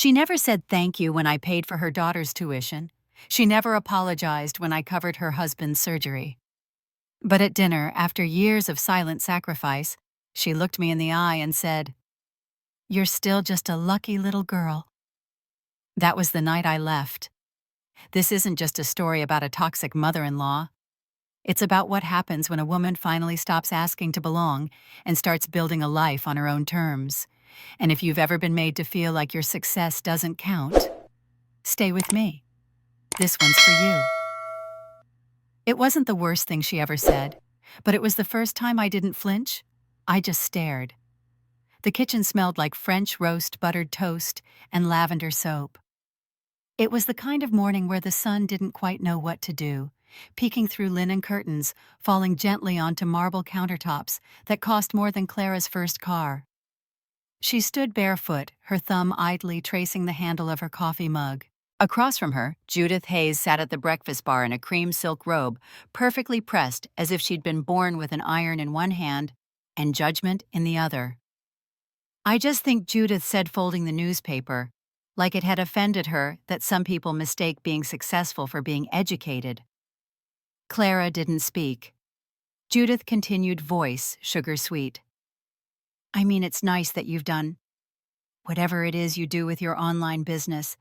She never said thank you when I paid for her daughter's tuition. She never apologized when I covered her husband's surgery. But at dinner, after years of silent sacrifice, she looked me in the eye and said, "You're still just a lucky little girl." That was the night I left. This isn't just a story about a toxic mother-in-law. It's about what happens when a woman finally stops asking to belong and starts building a life on her own terms. And if you've ever been made to feel like your success doesn't count, stay with me. This one's for you. It wasn't the worst thing she ever said, but it was the first time I didn't flinch. I just stared. The kitchen smelled like French roast buttered toast and lavender soap. It was the kind of morning where the sun didn't quite know what to do, peeking through linen curtains, falling gently onto marble countertops that cost more than Clara's first car. She stood barefoot, her thumb idly tracing the handle of her coffee mug. Across from her, Judith Hayes sat at the breakfast bar in a cream silk robe, perfectly pressed as if she'd been born with an iron in one hand and judgment in the other. I just think Judith said folding the newspaper, like it had offended her that some people mistake being successful for being educated. Clara didn't speak. Judith continued, voice sugar-sweet. "I mean, it's nice that you've done whatever it is you do with your online business,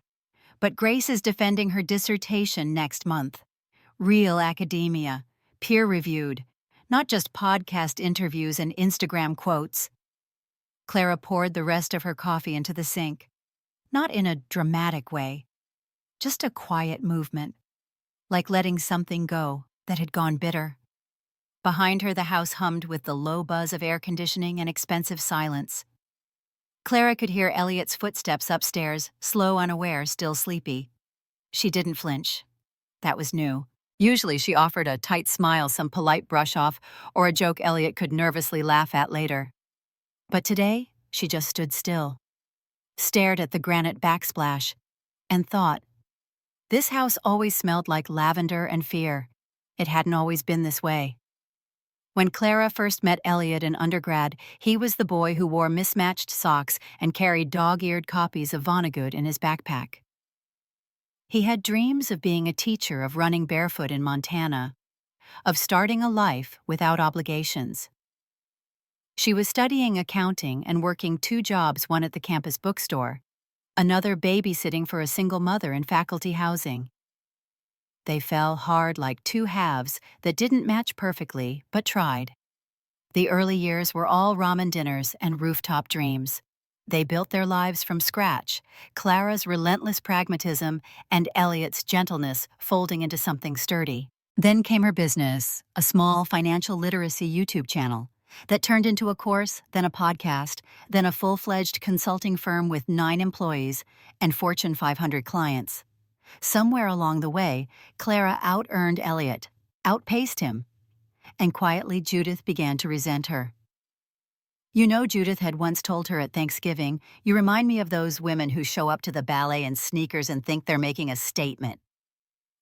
but Grace is defending her dissertation next month. Real academia, peer-reviewed, not just podcast interviews and Instagram quotes." Clara poured the rest of her coffee into the sink. Not in a dramatic way, just a quiet movement, like letting something go that had gone bitter. Behind her, the house hummed with the low buzz of air conditioning and expensive silence. Clara could hear Elliot's footsteps upstairs, slow, unaware, still sleepy. She didn't flinch. That was new. Usually she offered a tight smile, some polite brush-off, or a joke Elliot could nervously laugh at later. But today, she just stood still, stared at the granite backsplash, and thought, this house always smelled like lavender and fear. It hadn't always been this way. When Clara first met Elliot in undergrad, he was the boy who wore mismatched socks and carried dog-eared copies of Vonnegut in his backpack. He had dreams of being a teacher, of running barefoot in Montana, of starting a life without obligations. She was studying accounting and working 2 jobs, one at the campus bookstore, another babysitting for a single mother in faculty housing. They fell hard like 2 halves that didn't match perfectly, but tried. The early years were all ramen dinners and rooftop dreams. They built their lives from scratch, Clara's relentless pragmatism and Elliot's gentleness folding into something sturdy. Then came her business, a small financial literacy YouTube channel that turned into a course, then a podcast, then a full-fledged consulting firm with 9 employees and Fortune 500 clients. Somewhere along the way, Clara out-earned Elliot, outpaced him, and quietly Judith began to resent her. You know, Judith had once told her at Thanksgiving, "You remind me of those women who show up to the ballet in sneakers and think they're making a statement."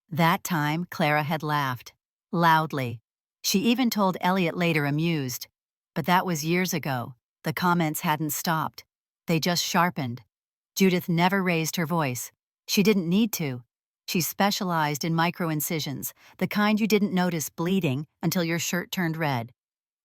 That time, Clara had laughed, loudly. She even told Elliot later, amused. But that was years ago. The comments hadn't stopped. They just sharpened. Judith never raised her voice. She didn't need to. She specialized in micro-incisions, the kind you didn't notice bleeding until your shirt turned red.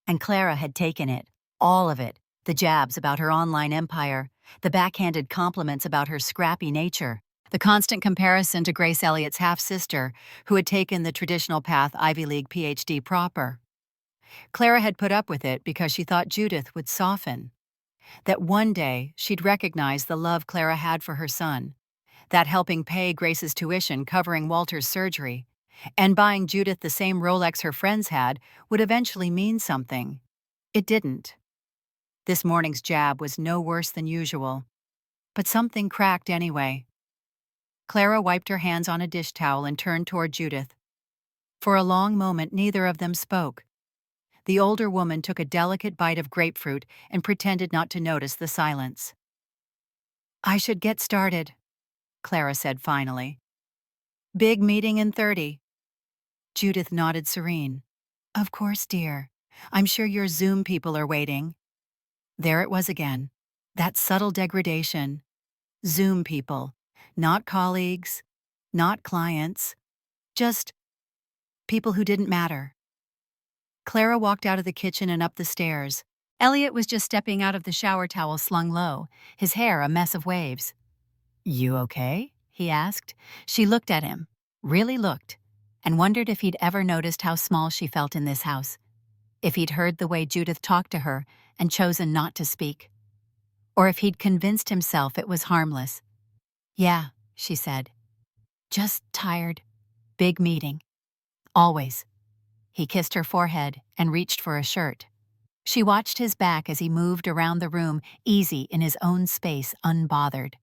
And Clara had taken it, all of it, the jabs about her online empire, the backhanded compliments about her scrappy nature, the constant comparison to Grace Elliot's half-sister, who had taken the traditional path, Ivy League PhD proper. Clara had put up with it because she thought Judith would soften, that one day she'd recognize the love Clara had for her son, that helping pay Grace's tuition, covering Walter's surgery, and buying Judith the same Rolex her friends had would eventually mean something. It didn't. This morning's jab was no worse than usual, but something cracked anyway. Clara wiped her hands on a dish towel and turned toward Judith. For a long moment, neither of them spoke. The older woman took a delicate bite of grapefruit and pretended not to notice the silence. "I should get started," Clara said finally. "Big meeting in 30. Judith nodded, serene. "Of course, dear. I'm sure your Zoom people are waiting." There it was again, that subtle degradation. Zoom people, not colleagues, not clients, just people who didn't matter. Clara walked out of the kitchen and up the stairs. Elliot was just stepping out of the shower towel slung low, his hair a mess of waves. "You okay?" he asked. She looked at him, really looked, and wondered if he'd ever noticed how small she felt in this house, if he'd heard the way Judith talked to her and chosen not to speak, or if he'd convinced himself it was harmless. "Yeah," she said. "Just tired. Big meeting. Always." He kissed her forehead and reached for a shirt. She watched his back as he moved around the room, easy in his own space, unbothered.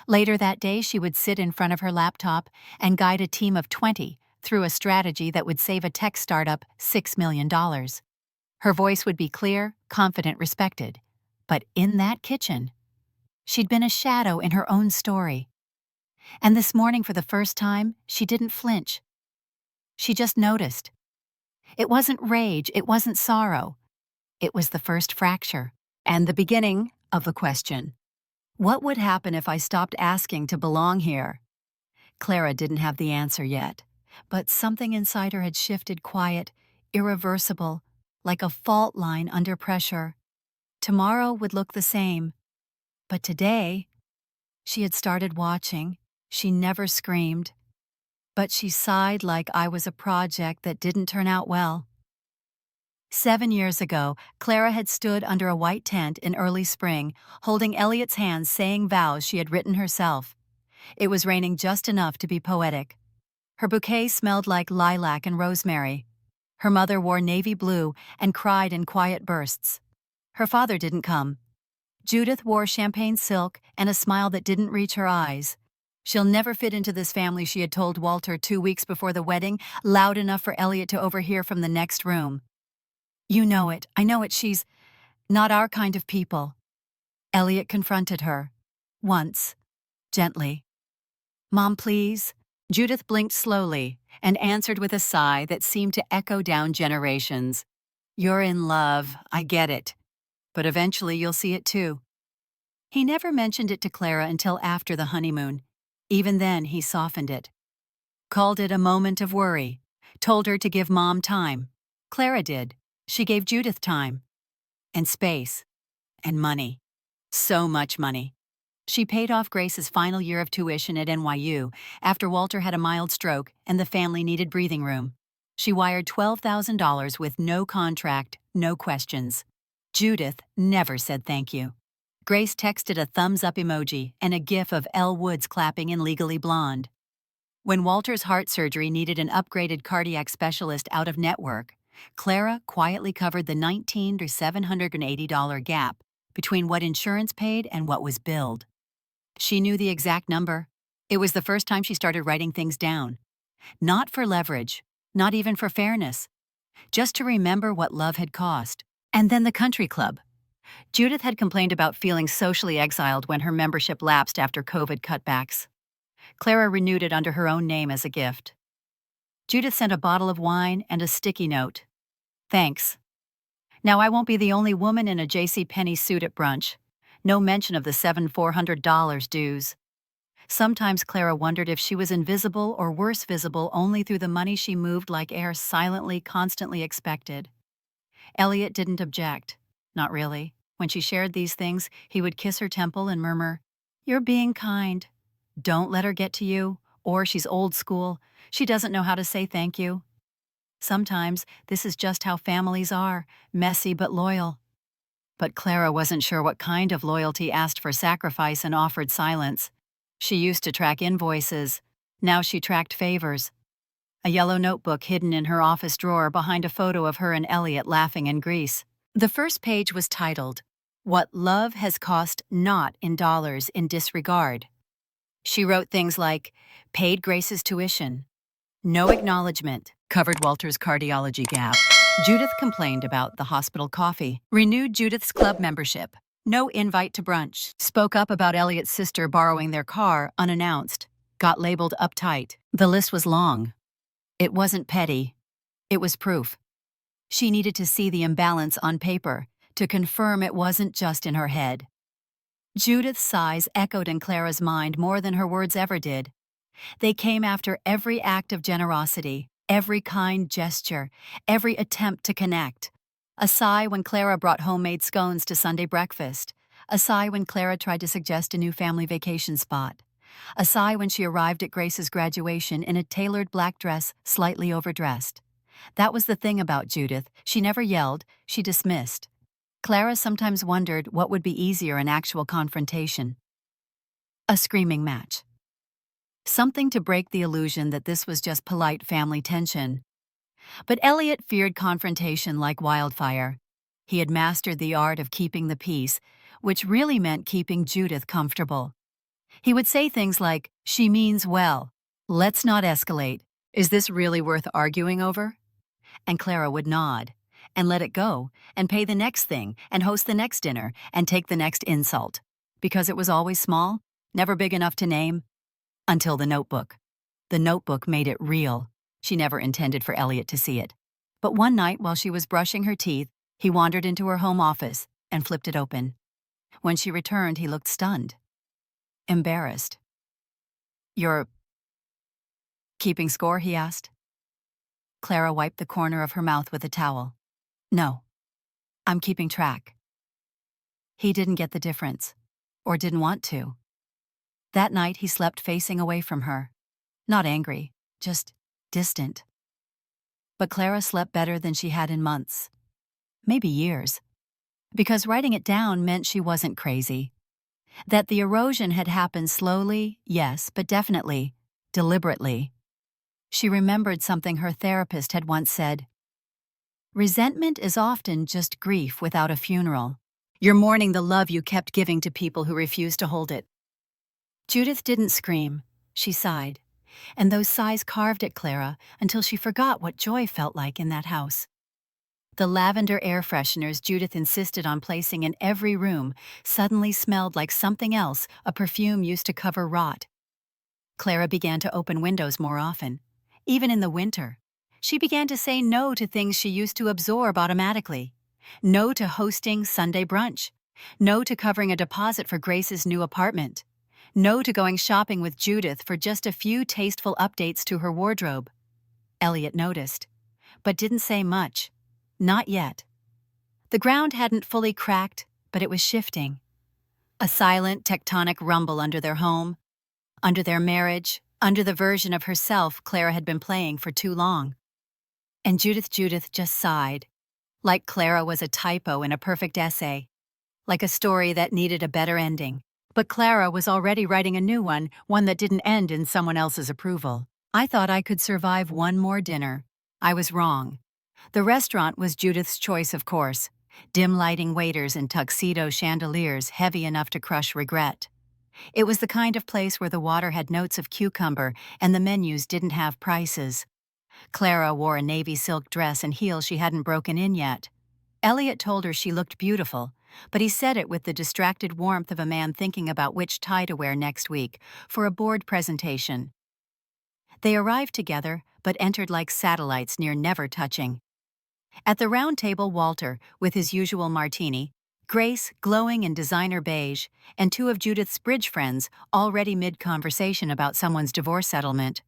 Later that day, she would sit in front of her laptop and guide a team of 20 through a strategy that would save a tech startup $6 million. Her voice would be clear, confident, respected. But in that kitchen, she'd been a shadow in her own story. And this morning, for the first time, she didn't flinch. She just noticed. It wasn't rage, it wasn't sorrow. It was the first fracture, and the beginning of a question. What would happen if I stopped asking to belong here? Clara didn't have the answer yet, but something inside her had shifted, quiet, irreversible, like a fault line under pressure. Tomorrow would look the same. But today, she had started watching. She never screamed. But she sighed like I was a project that didn't turn out well. 7 years ago, Clara had stood under a white tent in early spring, holding Elliot's hand, saying vows she had written herself. It was raining just enough to be poetic. Her bouquet smelled like lilac and rosemary. Her mother wore navy blue and cried in quiet bursts. Her father didn't come. Judith wore champagne silk and a smile that didn't reach her eyes. "She'll never fit into this family," she had told Walter 2 weeks before the wedding, loud enough for Elliot to overhear from the next room. "You know it, I know it, she's not our kind of people." Elliot confronted her. Once. Gently. "Mom, please?" Judith blinked slowly and answered with a sigh that seemed to echo down generations. "You're in love, I get it. But eventually you'll see it too." He never mentioned it to Clara until after the honeymoon. Even then, he softened it. Called it a moment of worry. Told her to give Mom time. Clara did. She gave Judith time. And space. And money. So much money. She paid off Grace's final year of tuition at NYU after Walter had a mild stroke and the family needed breathing room. She wired $12,000 with no contract, no questions. Judith never said thank you. Grace texted a thumbs-up emoji and a gif of Elle Woods clapping in Legally Blonde. When Walter's heart surgery needed an upgraded cardiac specialist out of network, Clara quietly covered the $19 to $780 gap between what insurance paid and what was billed. She knew the exact number. It was the first time she started writing things down. Not for leverage, not even for fairness, just to remember what love had cost. And then the country club. Judith had complained about feeling socially exiled when her membership lapsed after COVID cutbacks. Clara renewed it under her own name as a gift. Judith sent a bottle of wine and a sticky note. "Thanks. Now I won't be the only woman in a JCPenney suit at brunch. No mention of the $7,400 dues." Sometimes Clara wondered if she was invisible or worse, visible only through the money she moved like air, silently, constantly expected. Elliot didn't object. Not really. When she shared these things, he would kiss her temple and murmur, "You're being kind. Don't let her get to you. Or she's old school. She doesn't know how to say thank you." Sometimes this is just how families are, messy but loyal. But Clara wasn't sure what kind of loyalty asked for sacrifice and offered silence. She used to track invoices. Now she tracked favors. A yellow notebook hidden in her office drawer behind a photo of her and Elliot laughing in Greece. The first page was titled, "What Love Has Cost Not in Dollars in Disregard." She wrote things like, paid Grace's tuition, no acknowledgement, covered Walter's cardiology gap. Judith complained about the hospital coffee, renewed Judith's club membership, no invite to brunch, spoke up about Elliot's sister borrowing their car unannounced, got labeled uptight. The list was long. It wasn't petty. It was proof. She needed to see the imbalance on paper to confirm it wasn't just in her head. Judith's sighs echoed in Clara's mind more than her words ever did. They came after every act of generosity, every kind gesture, every attempt to connect. A sigh when Clara brought homemade scones to Sunday breakfast. A sigh when Clara tried to suggest a new family vacation spot. A sigh when she arrived at Grace's graduation in a tailored black dress, slightly overdressed. That was the thing about Judith. She never yelled, she dismissed. Clara sometimes wondered what would be easier in actual confrontation. A screaming match. Something to break the illusion that this was just polite family tension. But Elliot feared confrontation like wildfire. He had mastered the art of keeping the peace, which really meant keeping Judith comfortable. He would say things like, "She means well. Let's not escalate. Is this really worth arguing over?" And Clara would nod, and let it go, and pay the next thing, and host the next dinner, and take the next insult. Because it was always small, never big enough to name. Until the notebook. The notebook made it real. She never intended for Elliot to see it. But one night, while she was brushing her teeth, he wandered into her home office and flipped it open. When she returned, he looked stunned. Embarrassed. "You're keeping score?" he asked. Clara wiped the corner of her mouth with a towel. "No, I'm keeping track." He didn't get the difference, or didn't want to. That night he slept facing away from her. Not angry, just distant. But Clara slept better than she had in months. Maybe years. Because writing it down meant she wasn't crazy. That the erosion had happened slowly, yes, but definitely, deliberately. She remembered something her therapist had once said. Resentment is often just grief without a funeral. You're mourning the love you kept giving to people who refused to hold it. Judith didn't scream. She sighed. And those sighs carved at Clara until she forgot what joy felt like in that house. The lavender air fresheners Judith insisted on placing in every room suddenly smelled like something else a perfume used to cover rot. Clara began to open windows more often. Even in the winter, she began to say no to things she used to absorb automatically. No to hosting Sunday brunch. No to covering a deposit for Grace's new apartment. No to going shopping with Judith for just a few tasteful updates to her wardrobe. Elliot noticed, but didn't say much. Not yet. The ground hadn't fully cracked, but it was shifting. A silent, tectonic rumble under their home, under their marriage, under the version of herself Clara had been playing for too long. And Judith just sighed, like Clara was a typo in a perfect essay, like a story that needed a better ending. But Clara was already writing a new one that didn't end in someone else's approval. I thought I could survive one more dinner. I was wrong. The restaurant was Judith's choice, of course. Dim lighting waiters and tuxedo chandeliers heavy enough to crush regret. It was the kind of place where the water had notes of cucumber and the menus didn't have prices. Clara wore a navy silk dress and heels she hadn't broken in yet. Elliot told her she looked beautiful, but he said it with the distracted warmth of a man thinking about which tie to wear next week for a board presentation. They arrived together, but entered like satellites near never touching. At the round table, Walter, with his usual martini, Grace, glowing in designer beige, and two of Judith's bridge friends, already mid-conversation about someone's divorce settlement.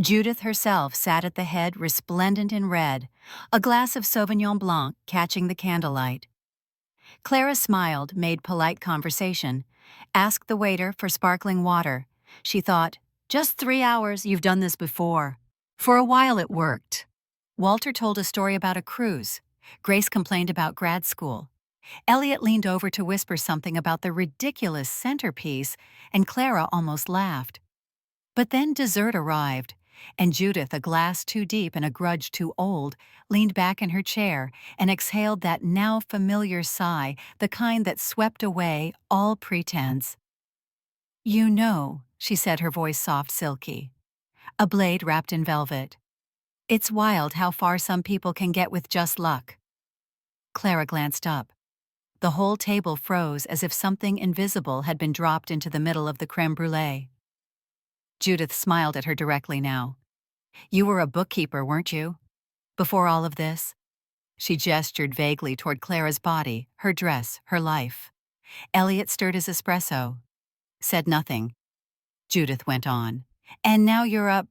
Judith herself sat at the head, resplendent in red, a glass of Sauvignon Blanc catching the candlelight. Clara smiled, made polite conversation, asked the waiter for sparkling water. She thought, "Just 3 hours, you've done this before." For a while it worked. Walter told a story about a cruise. Grace complained about grad school. Elliot leaned over to whisper something about the ridiculous centerpiece, and Clara almost laughed. But then dessert arrived, and Judith, a glass too deep and a grudge too old, leaned back in her chair and exhaled that now familiar sigh, the kind that swept away all pretense. "You know," she said, her voice soft, silky. A blade wrapped in velvet. "It's wild how far some people can get with just luck." Clara glanced up. The whole table froze as if something invisible had been dropped into the middle of the crème brûlée. Judith smiled at her directly now. "You were a bookkeeper, weren't you? Before all of this?" She gestured vaguely toward Clara's body, her dress, her life. Elliot stirred his espresso, said nothing. Judith went on. And now you're a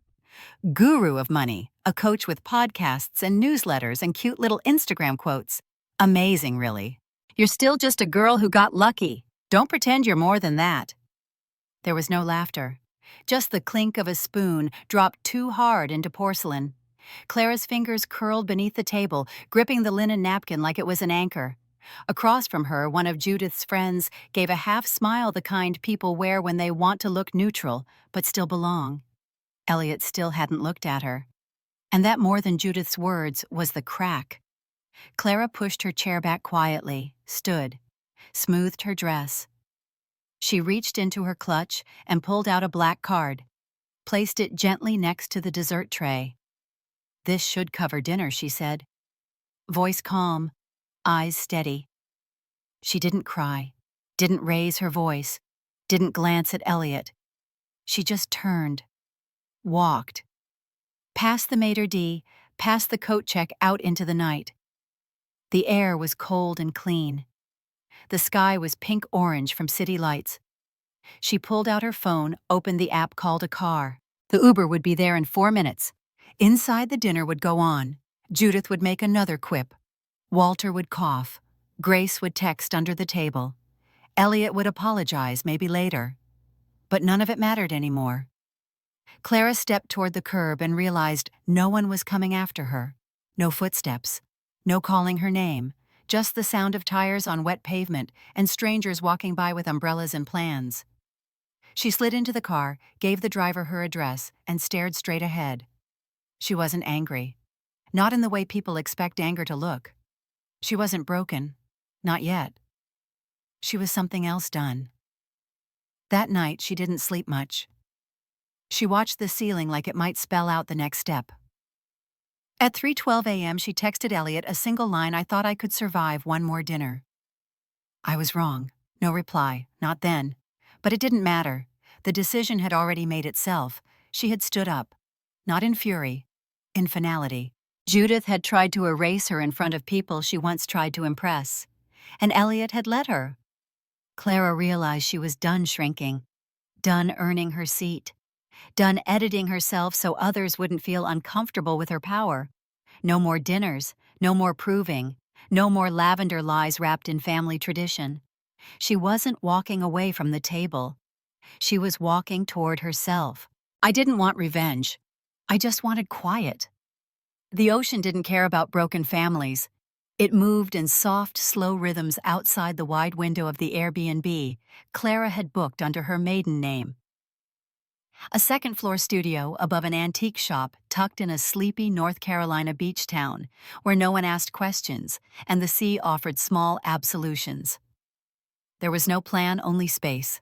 guru of money, a coach with podcasts and newsletters and cute little Instagram quotes. Amazing, really. You're still just a girl who got lucky. Don't pretend you're more than that. There was no laughter, just the clink of a spoon dropped too hard into porcelain. Clara's fingers curled beneath the table, gripping the linen napkin like it was an anchor. Across from her, one of Judith's friends gave a half smile, the kind people wear when they want to look neutral, but still belong. Elliot still hadn't looked at her. And that, more than Judith's words, was the crack. Clara pushed her chair back quietly, stood, smoothed her dress. She reached into her clutch and pulled out a black card, placed it gently next to the dessert tray. This should cover dinner, she said. Voice calm, eyes steady. She didn't cry, didn't raise her voice, didn't glance at Elliot. She just turned, walked, past the maitre d', past the coat check out into the night. The air was cold and clean. The sky was pink-orange from city lights. She pulled out her phone, opened the app, called a car. The Uber would be there in 4 minutes. Inside, the dinner would go on. Judith would make another quip. Walter would cough. Grace would text under the table. Elliot would apologize, maybe later. But none of it mattered anymore. Clara stepped toward the curb and realized no one was coming after her. No footsteps. No calling her name. Just the sound of tires on wet pavement and strangers walking by with umbrellas and plans. She slid into the car, gave the driver her address, and stared straight ahead. She wasn't angry. Not in the way people expect anger to look. She wasn't broken. Not yet. She was something else done. That night, she didn't sleep much. She watched the ceiling like it might spell out the next step. At 3:12 a.m., she texted Elliot a single line, "I thought I could survive one more dinner." I was wrong. No reply. Not then. But it didn't matter. The decision had already made itself. She had stood up. Not in fury. In finality. Judith had tried to erase her in front of people she once tried to impress. And Elliot had let her. Clara realized she was done shrinking. Done earning her seat. Done editing herself so others wouldn't feel uncomfortable with her power. No more dinners, no more proving, no more lavender lies wrapped in family tradition. She wasn't walking away from the table. She was walking toward herself. I didn't want revenge. I just wanted quiet. The ocean didn't care about broken families. It moved in soft, slow rhythms outside the wide window of the Airbnb Clara had booked under her maiden name. A second-floor studio above an antique shop tucked in a sleepy North Carolina beach town where no one asked questions and the sea offered small absolutions. There was no plan, only space.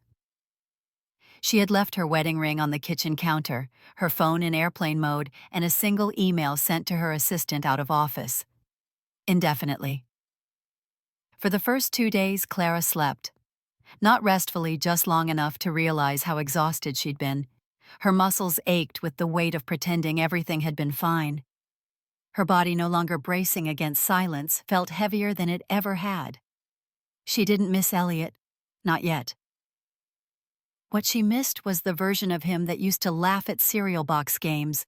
She had left her wedding ring on the kitchen counter, her phone in airplane mode, and a single email sent to her assistant out of office. Indefinitely. For the first 2 days, Clara slept. Not restfully, just long enough to realize how exhausted she'd been. Her muscles ached with the weight of pretending everything had been fine. Her body, no longer bracing against silence, felt heavier than it ever had. She didn't miss Elliot. Not yet. What she missed was the version of him that used to laugh at cereal box games.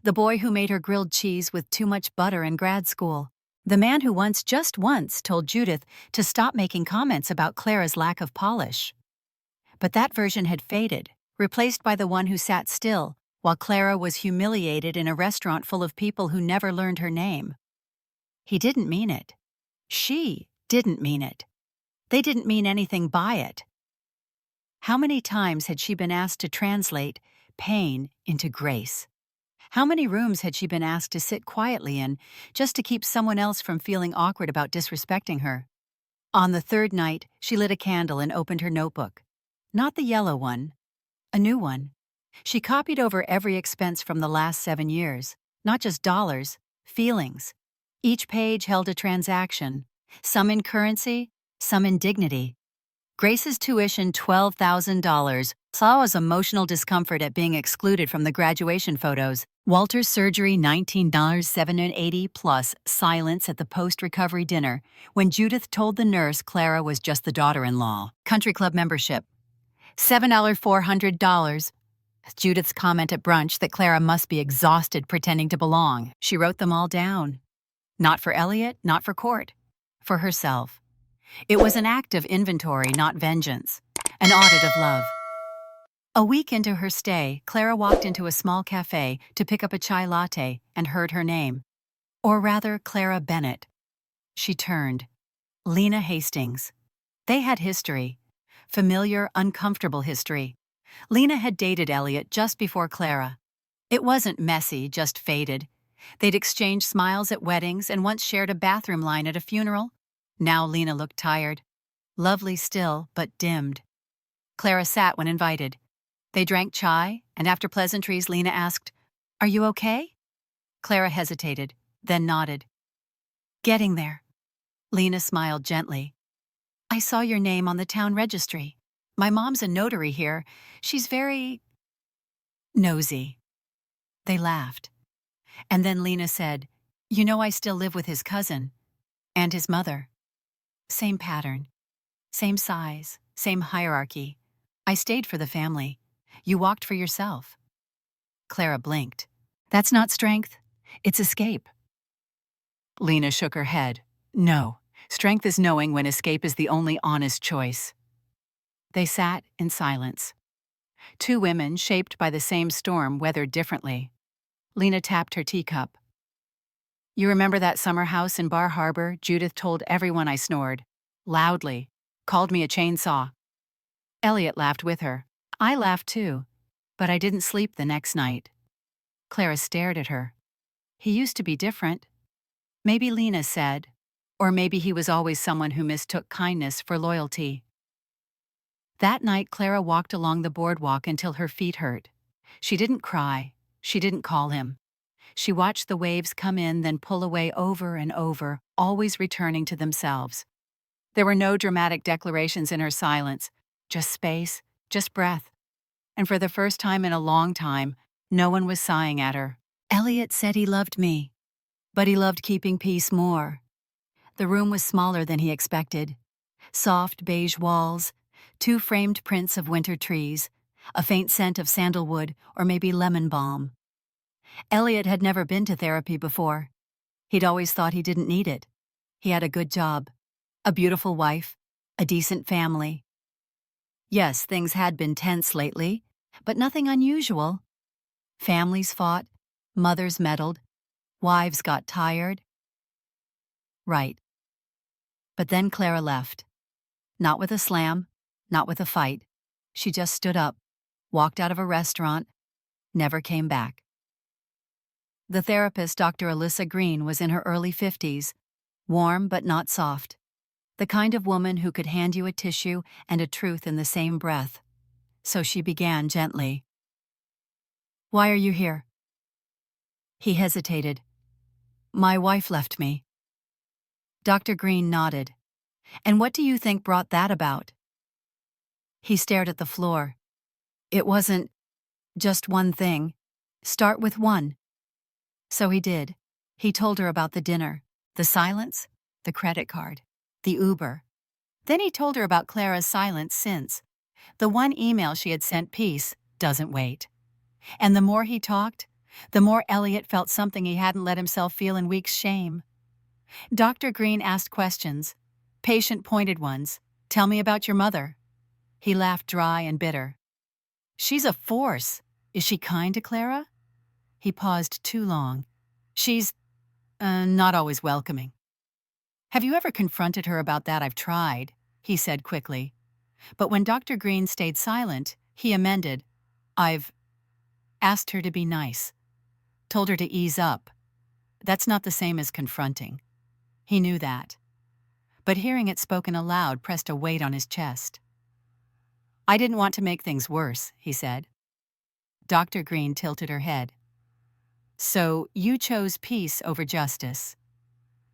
The boy who made her grilled cheese with too much butter in grad school. The man who just once, told Judith to stop making comments about Clara's lack of polish. But that version had faded, replaced by the one who sat still, while Clara was humiliated in a restaurant full of people who never learned her name. He didn't mean it. She didn't mean it. They didn't mean anything by it. How many times had she been asked to translate pain into grace? How many rooms had she been asked to sit quietly in just to keep someone else from feeling awkward about disrespecting her? On the third night, she lit a candle and opened her notebook. Not the yellow one. A new one. She copied over every expense from the last 7 years. Not just dollars, feelings. Each page held a transaction. Some in currency, some in dignity. Grace's tuition, $12,000. Sawa's emotional discomfort at being excluded from the graduation photos. Walter's surgery $19.780 plus silence at the post-recovery dinner when Judith told the nurse Clara was just the daughter-in-law. Country club membership $7,400. Judith's comment at brunch that Clara must be exhausted pretending to belong. She wrote them all down. Not for Elliot, not for Court. For herself. It was an act of inventory, not vengeance. An audit of love. A week into her stay, Clara walked into a small cafe to pick up a chai latte and heard her name. Or rather, Clara Bennett. She turned. Lena Hastings. They had history. Familiar, uncomfortable history. Lena had dated Elliot just before Clara. It wasn't messy, just faded. They'd exchanged smiles at weddings and once shared a bathroom line at a funeral. Now Lena looked tired. Lovely still, but dimmed. Clara sat when invited. They drank chai, and after pleasantries, Lena asked, "Are you okay?" Clara hesitated, then nodded. "Getting there." Lena smiled gently. "I saw your name on the town registry. My mom's a notary here. She's very nosy." They laughed. And then Lena said, "You know I still live with his cousin. And his mother. Same pattern. Same size. Same hierarchy. I stayed for the family. You walked for yourself." Clara blinked. "That's not strength. It's escape." Lena shook her head. "No, strength is knowing when escape is the only honest choice." They sat in silence. Two women, shaped by the same storm, weathered differently. Lena tapped her teacup. "You remember that summer house in Bar Harbor? Judith told everyone I snored. Loudly. Called me a chainsaw." Elliot laughed with her. I laughed too, but I didn't sleep the next night. Clara stared at her. "He used to be different." Maybe Lena said, or maybe he was always someone who mistook kindness for loyalty. That night, Clara walked along the boardwalk until her feet hurt. She didn't cry. She didn't call him. She watched the waves come in, then pull away over and over, always returning to themselves. There were no dramatic declarations in her silence, just space, just breath. And for the first time in a long time, no one was sighing at her. "Elliot said he loved me, but he loved keeping peace more." The room was smaller than he expected. Soft beige walls, two framed prints of winter trees, a faint scent of sandalwood or maybe lemon balm. Elliot had never been to therapy before. He'd always thought he didn't need it. He had a good job, a beautiful wife, a decent family. Yes, things had been tense lately, but nothing unusual. Families fought, mothers meddled, wives got tired. Right. But then Clara left. Not with a slam, not with a fight. She just stood up, walked out of a restaurant, never came back. The therapist, Dr. Alyssa Green, was in her early 50s, warm but not soft. The kind of woman who could hand you a tissue and a truth in the same breath. So she began gently. "Why are you here?" He hesitated. "My wife left me." Dr. Green nodded. "And what do you think brought that about?" He stared at the floor. "It wasn't just one thing. Start with one." So he did. He told her about the dinner, the silence, the credit card, the Uber. Then he told her about Clara's silence since. The one email she had sent, "Peace doesn't wait." And the more he talked, the more Elliot felt something he hadn't let himself feel in weeks: shame. Dr. Green asked questions, patient pointed ones. "Tell me about your mother." He laughed dry and bitter. "She's a force. Is she kind to Clara?" He paused too long. "She's, not always welcoming." "Have you ever confronted her about that?" "I've tried," he said quickly. But when Dr. Green stayed silent, he amended. "I've asked her to be nice. Told her to ease up. That's not the same as confronting." He knew that. But hearing it spoken aloud pressed a weight on his chest. "I didn't want to make things worse," he said. Dr. Green tilted her head. "So you chose peace over justice."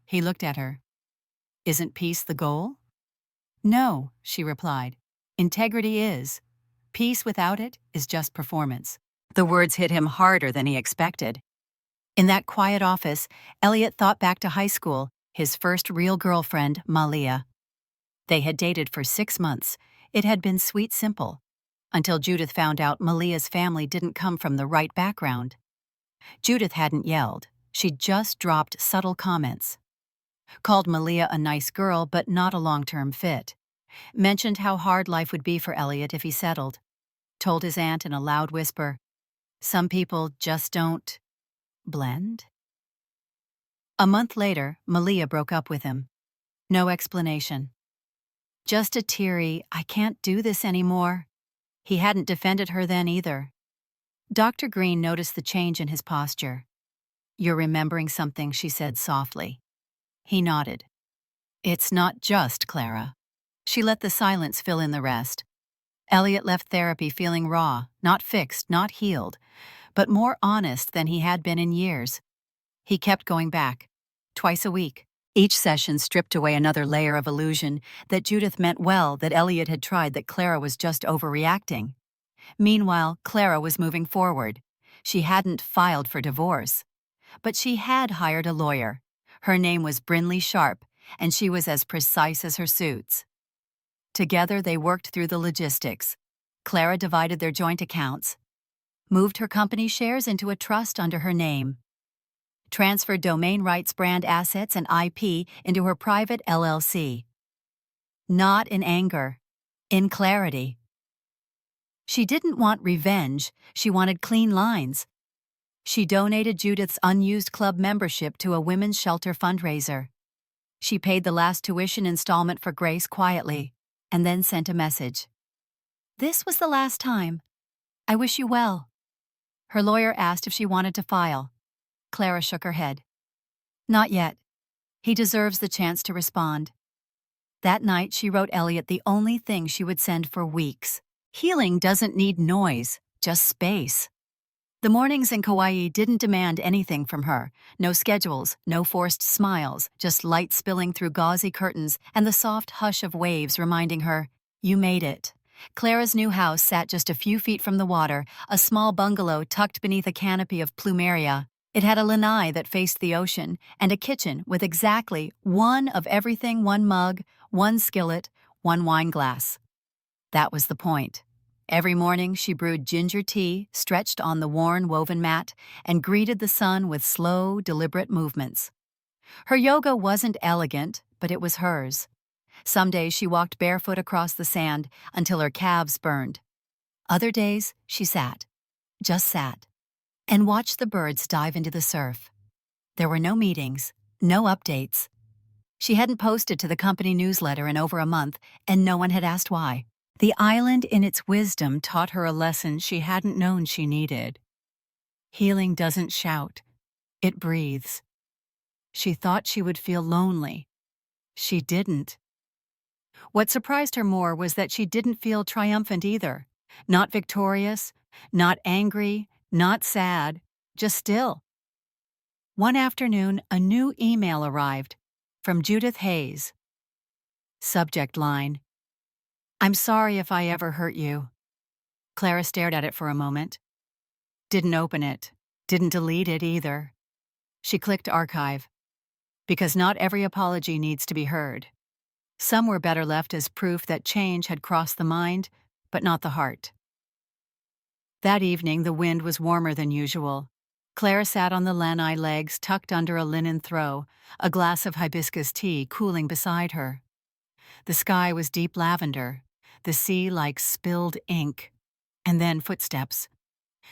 He looked at her. "Isn't peace the goal?" "No," she replied. "Integrity is. Peace without it is just performance. The words hit him harder than he expected. In that quiet office, Elliot thought back to high school, his first real girlfriend, Malia. They had dated for 6 months. It had been sweet simple, until Judith found out Malia's family didn't come from the right background. Judith hadn't yelled. She'd just dropped subtle comments. Called Malia a nice girl but not a long-term fit. Mentioned how hard life would be for Elliot if he settled. Told his aunt in a loud whisper, "Some people just don't blend." A month later, Malia broke up with him. No explanation. Just a teary, "I can't do this anymore." He hadn't defended her then either. Dr. Green noticed the change in his posture. "You're remembering something," she said softly. He nodded. "It's not just Clara." She let the silence fill in the rest. Elliot left therapy feeling raw, not fixed, not healed, but more honest than he had been in years. He kept going back, twice a week. Each session stripped away another layer of illusion that Judith meant well, that Elliot had tried, that Clara was just overreacting. Meanwhile, Clara was moving forward. She hadn't filed for divorce. But she had hired a lawyer. Her name was Brinley Sharp, and she was as precise as her suits. Together they worked through the logistics. Clara divided their joint accounts, moved her company shares into a trust under her name, transferred domain rights, brand assets, and IP into her private LLC. Not in anger, in clarity. She didn't want revenge, she wanted clean lines. She donated Judith's unused club membership to a women's shelter fundraiser. She paid the last tuition installment for Grace quietly, and then sent a message. "This was the last time. I wish you well." Her lawyer asked if she wanted to file. Clara shook her head. "Not yet. He deserves the chance to respond." That night she wrote Elliot the only thing she would send for weeks. Healing doesn't need noise, just space. The mornings in Kauai didn't demand anything from her. No schedules, no forced smiles, just light spilling through gauzy curtains and the soft hush of waves reminding her, "You made it." Clara's new house sat just a few feet from the water, a small bungalow tucked beneath a canopy of plumeria. It had a lanai that faced the ocean and a kitchen with exactly one of everything: one mug, one skillet, one wine glass. That was the point. Every morning she brewed ginger tea, stretched on the worn woven mat, and greeted the sun with slow, deliberate movements. Her yoga wasn't elegant, but it was hers. Some days she walked barefoot across the sand until her calves burned. Other days she sat, just sat, and watched the birds dive into the surf. There were no meetings, no updates. She hadn't posted to the company newsletter in over a month, and no one had asked why. The island in its wisdom taught her a lesson she hadn't known she needed. Healing doesn't shout, it breathes. She thought she would feel lonely. She didn't. What surprised her more was that she didn't feel triumphant either. Not victorious, not angry, not sad, just still. One afternoon, a new email arrived from Judith Hayes. Subject line: "I'm sorry if I ever hurt you." Clara stared at it for a moment. Didn't open it. Didn't delete it either. She clicked archive. Because not every apology needs to be heard. Some were better left as proof that change had crossed the mind, but not the heart. That evening the wind was warmer than usual. Clara sat on the lanai legs tucked under a linen throw, a glass of hibiscus tea cooling beside her. The sky was deep lavender, the sea like spilled ink, and then footsteps.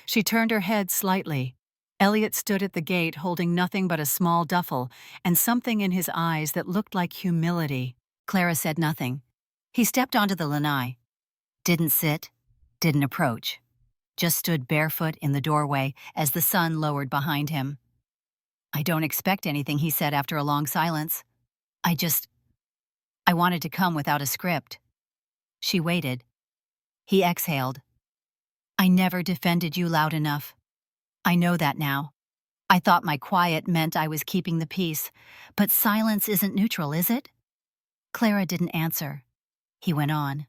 She turned her head slightly. Elliot stood at the gate holding nothing but a small duffel and something in his eyes that looked like humility. Clara said nothing. He stepped onto the lanai. Didn't sit, didn't approach. Just stood barefoot in the doorway as the sun lowered behind him. "I don't expect anything," he said after a long silence. I wanted to come without a script." She waited. He exhaled. "I never defended you loud enough. I know that now. I thought my quiet meant I was keeping the peace, but silence isn't neutral, is it?" Clara didn't answer. He went on.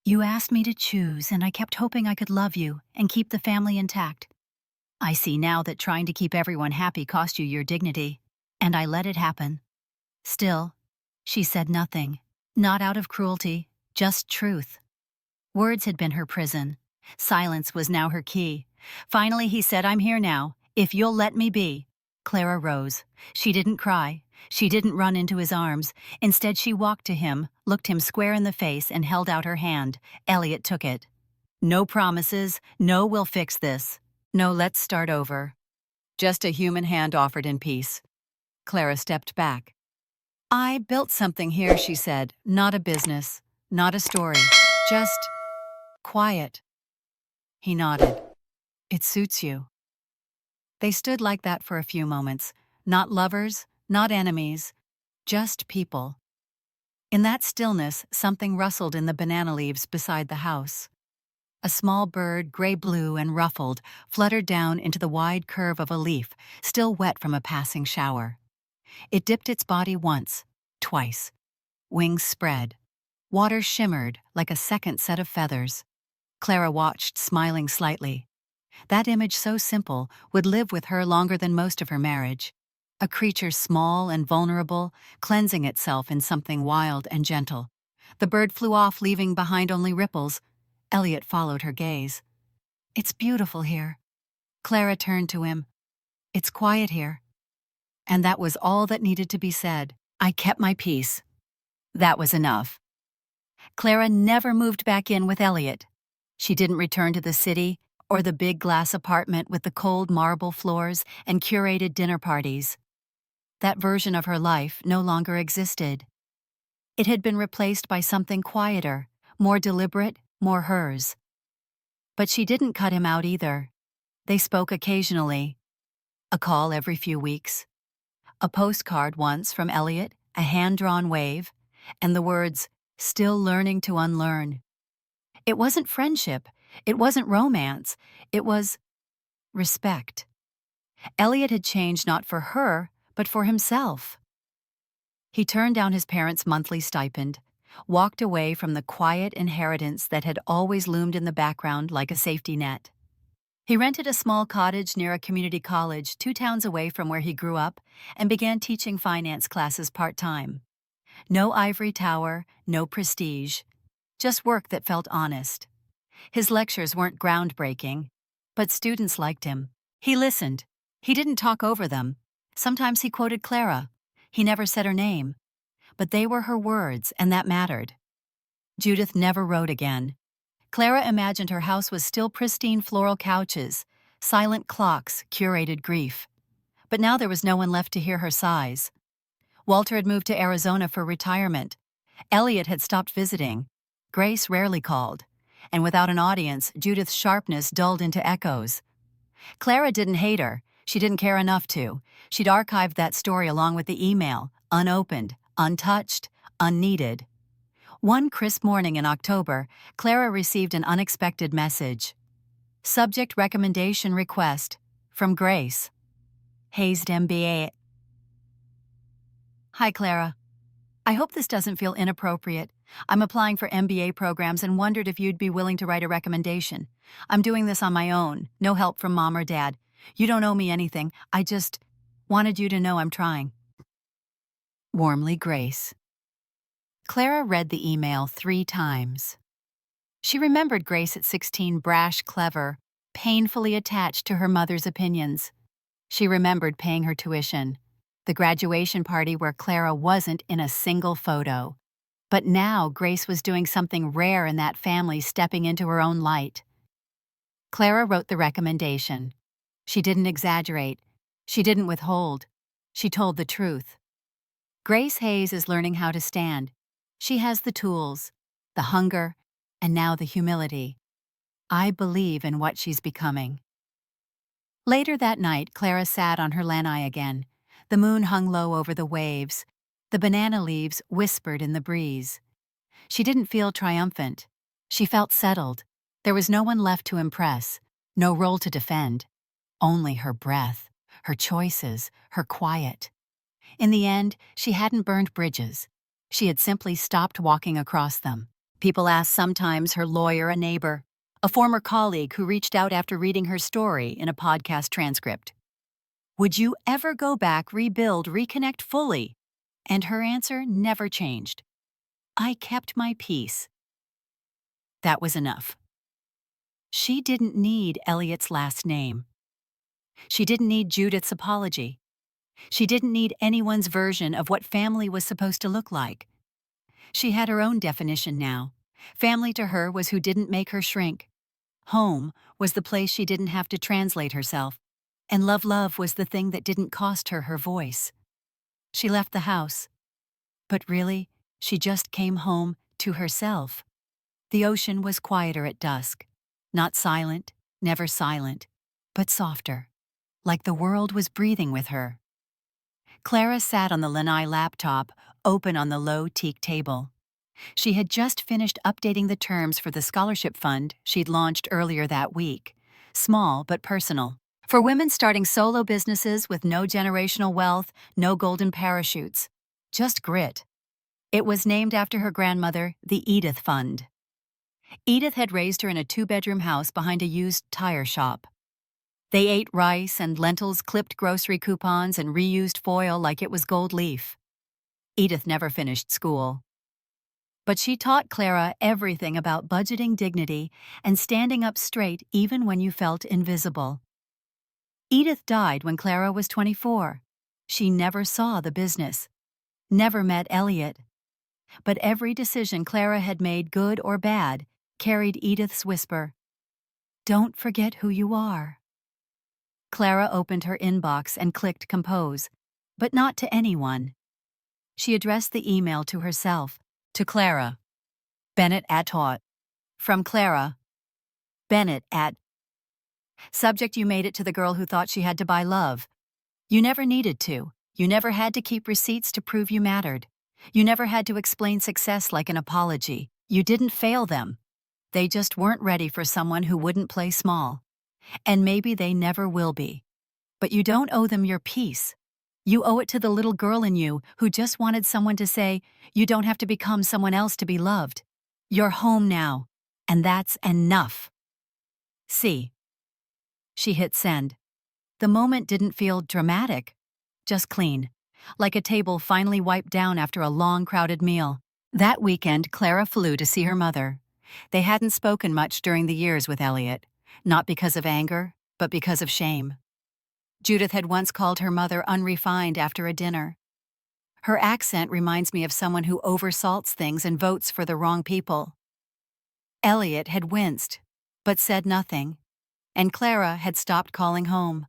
You asked me to choose, and I kept hoping I could love you and keep the family intact. I see now that trying to keep everyone happy cost you your dignity, and I let it happen. Still, she said nothing, not out of cruelty, just truth. Words had been her prison. Silence was now her key. Finally, he said, "I'm here now, if you'll let me be." Clara rose. She didn't cry. She didn't run into his arms. Instead, she walked to him, looked him square in the face, and held out her hand. Elliot took it. "No promises, no we'll fix this. No let's start over." Just a human hand offered in peace. Clara stepped back. "I built something here," she said. "Not a business, not a story, just quiet." He nodded. "It suits you." They stood like that for a few moments, not lovers, not enemies, just people. In that stillness, something rustled in the banana leaves beside the house. A small bird, gray-blue and ruffled, fluttered down into the wide curve of a leaf, still wet from a passing shower. It dipped its body once, twice. Wings spread. Water shimmered like a second set of feathers. Clara watched, smiling slightly. That image, so simple, would live with her longer than most of her marriage. A creature small and vulnerable, cleansing itself in something wild and gentle. The bird flew off, leaving behind only ripples. Elliot followed her gaze. "It's beautiful here." Clara turned to him. "It's quiet here." And that was all that needed to be said. I kept my peace. That was enough. Clara never moved back in with Elliot. She didn't return to the city or the big glass apartment with the cold marble floors and curated dinner parties. That version of her life no longer existed. It had been replaced by something quieter, more deliberate, more hers. But she didn't cut him out either. They spoke occasionally. A call every few weeks. A postcard once from Elliot, a hand-drawn wave, and the words, "Still learning to unlearn." It wasn't friendship. It wasn't romance. It was respect. Elliot had changed not for her, but for himself. He turned down his parents' monthly stipend, walked away from the quiet inheritance that had always loomed in the background like a safety net. He rented a small cottage near a community college 2 towns away from where he grew up and began teaching finance classes part-time. No ivory tower, no prestige, just work that felt honest. His lectures weren't groundbreaking, but students liked him. He listened. He didn't talk over them. Sometimes he quoted Clara. He never said her name. But they were her words, and that mattered. Judith never wrote again. Clara imagined her house was still pristine floral couches, silent clocks, curated grief. But now there was no one left to hear her sighs. Walter had moved to Arizona for retirement. Elliot had stopped visiting. Grace rarely called. And without an audience, Judith's sharpness dulled into echoes. Clara didn't hate her. She didn't care enough to. She'd archived that story along with the email, unopened, untouched, unneeded. One crisp morning in October, Clara received an unexpected message. Subject recommendation request from Grace. Hazed MBA. Hi, Clara. I hope this doesn't feel inappropriate. I'm applying for MBA programs and wondered if you'd be willing to write a recommendation. I'm doing this on my own, no help from Mom or Dad. You don't owe me anything. I just wanted you to know I'm trying. Warmly, Grace. Clara read the email 3 times. She remembered Grace at 16, brash, clever, painfully attached to her mother's opinions. She remembered paying her tuition, the graduation party where Clara wasn't in a single photo. But now Grace was doing something rare in that family, stepping into her own light. Clara wrote the recommendation. She didn't exaggerate. She didn't withhold. She told the truth. Grace Hayes is learning how to stand. She has the tools, the hunger, and now the humility. I believe in what she's becoming. Later that night, Clara sat on her lanai again. The moon hung low over the waves. The banana leaves whispered in the breeze. She didn't feel triumphant. She felt settled. There was no one left to impress, no role to defend. Only her breath, her choices, her quiet. In the end, she hadn't burned bridges. She had simply stopped walking across them. People asked sometimes her lawyer, a neighbor, a former colleague who reached out after reading her story in a podcast transcript. Would you ever go back, rebuild, reconnect fully? And her answer never changed. I kept my peace. That was enough. She didn't need Elliot's last name. She didn't need Judith's apology. She didn't need anyone's version of what family was supposed to look like. She had her own definition now. Family to her was who didn't make her shrink. Home was the place she didn't have to translate herself. And love was the thing that didn't cost her her voice. She left the house. But really, she just came home to herself. The ocean was quieter at dusk. Not silent, never silent, but softer. Like the world was breathing with her. Clara sat on the lanai laptop, open on the low teak table. She had just finished updating the terms for the scholarship fund she'd launched earlier that week. Small but personal. For women starting solo businesses with no generational wealth, no golden parachutes. Just grit. It was named after her grandmother, the Edith Fund. Edith had raised her in a 2-bedroom house behind a used tire shop. They ate rice and lentils, clipped grocery coupons, and reused foil like it was gold leaf. Edith never finished school. But she taught Clara everything about budgeting dignity and standing up straight even when you felt invisible. Edith died when Clara was 24. She never saw the business, never met Elliot. But every decision Clara had made, good or bad, carried Edith's whisper, "Don't forget who you are." Clara opened her inbox and clicked compose, but not to anyone. She addressed the email to herself, to Clara. Bennett at Taut. From Clara. Bennett at. Subject: you made it to the girl who thought she had to buy love. You never needed to. You never had to keep receipts to prove you mattered. You never had to explain success like an apology. You didn't fail them. They just weren't ready for someone who wouldn't play small. And maybe they never will be. But you don't owe them your peace. You owe it to the little girl in you who just wanted someone to say, you don't have to become someone else to be loved. You're home now, and that's enough. See. She hit send. The moment didn't feel dramatic, just clean, like a table finally wiped down after a long, crowded meal. That weekend, Clara flew to see her mother. They hadn't spoken much during the years with Elliot, not because of anger, but because of shame. Judith had once called her mother unrefined after a dinner. Her accent reminds me of someone who oversalts things and votes for the wrong people. Elliot had winced, but said nothing, and Clara had stopped calling home.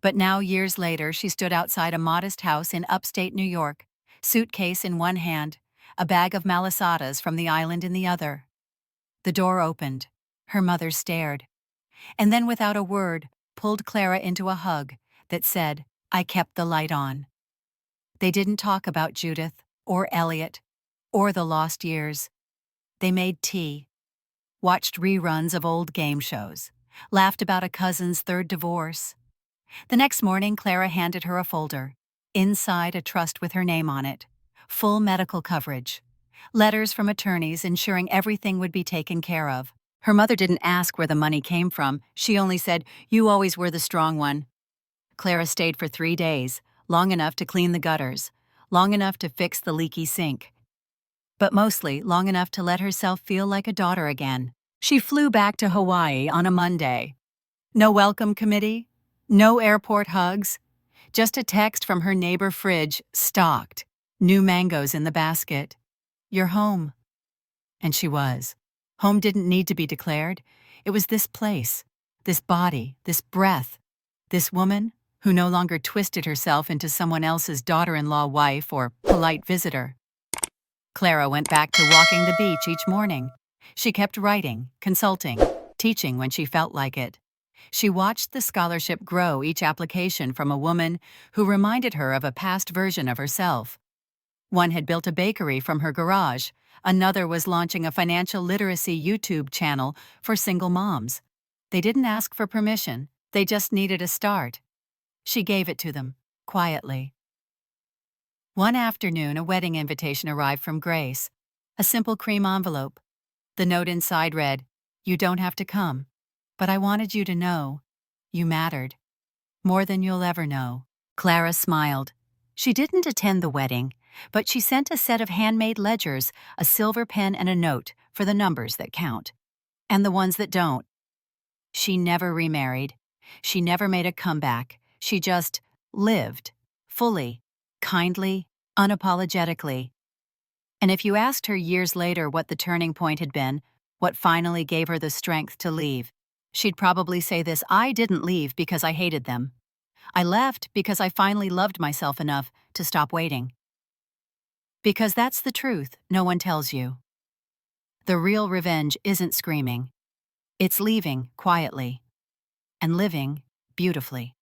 But now, years later, she stood outside a modest house in upstate New York, suitcase in one hand, a bag of malasadas from the island in the other. The door opened. Her mother stared, and then without a word, pulled Clara into a hug that said, "I kept the light on." They didn't talk about Judith, or Elliot, or the lost years. They made tea, watched reruns of old game shows, laughed about a cousin's third divorce. The next morning, Clara handed her a folder. Inside, a trust with her name on it. Full medical coverage. Letters from attorneys ensuring everything would be taken care of. Her mother didn't ask where the money came from. She only said, "You always were the strong one." Clara stayed for 3 days, long enough to clean the gutters, long enough to fix the leaky sink, but mostly long enough to let herself feel like a daughter again. She flew back to Hawaii on a Monday. No welcome committee, no airport hugs, just a text from her neighbor fridge, stocked, new mangoes in the basket. "You're home." And she was. Home didn't need to be declared. It was this place, this body, this breath, this woman who no longer twisted herself into someone else's daughter-in-law wife or polite visitor. Clara went back to walking the beach each morning. She kept writing, consulting, teaching when she felt like it. She watched the scholarship grow each application from a woman who reminded her of a past version of herself. One had built a bakery from her garage. Another was launching a financial literacy YouTube channel for single moms. They didn't ask for permission. They just needed a start. She gave it to them, quietly. One afternoon, a wedding invitation arrived from Grace, A simple cream envelope. The note inside read, "You don't have to come, but I wanted you to know you mattered, more than you'll ever know." Clara smiled. She didn't attend the wedding, but she sent a set of handmade ledgers, a silver pen, and a note for the numbers that count, and the ones that don't. She never remarried. She never made a comeback. She just lived, fully, kindly, unapologetically. And if you asked her years later what the turning point had been, what finally gave her the strength to leave, she'd probably say this: "I didn't leave because I hated them. I left because I finally loved myself enough to stop waiting." Because that's the truth no one tells you. The real revenge isn't screaming. It's leaving quietly and living beautifully.